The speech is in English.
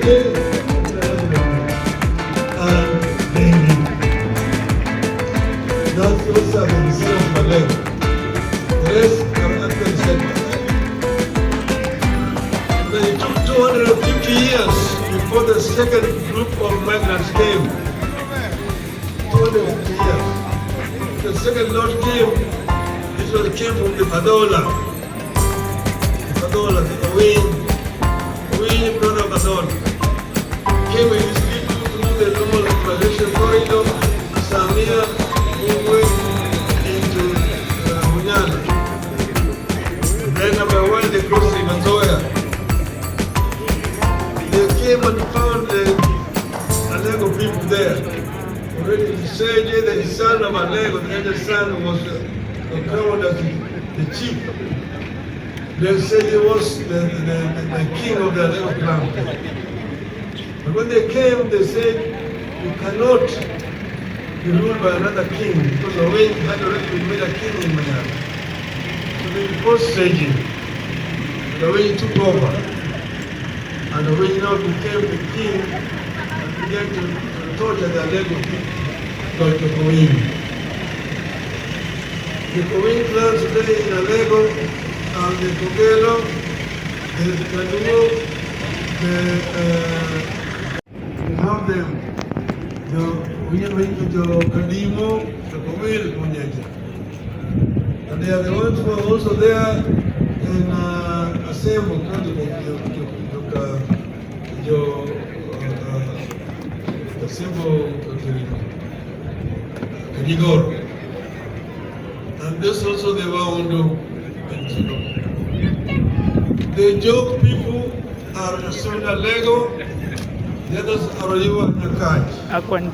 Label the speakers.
Speaker 1: That's what's up in San Malek. Tres antes de It took 250 years before the second group of migrants came. 250 years. The second lot came, this one came from the Padola. The Padola, the Owen brother Padola. Came with his people through the normal migration corridor, Samia, Mungwe, into Munyana. Then number one, they crossed the Matoya. They came and found Alego people there. Already said that the son of Alego, the elder son, was crowned as the chief. They said he was the king of the Alego clan. But when they came, they said, you cannot be ruled by another king because Owen had already been made a king in Miami. So they proposed raging. The way took over. And the way now became the king and began to torture the Alego people like the Koin. The Koin clans today in Alego and the Kogelo, the Kanuo, we have them, the Kadimo, the Komil Munyaja. And they are the ones who are also there in Asembo, the symbol of the Nigor. And this also the Waundu. The Joke people are the Sunda Lego, the others are Riva and Nakai.
Speaker 2: Aquan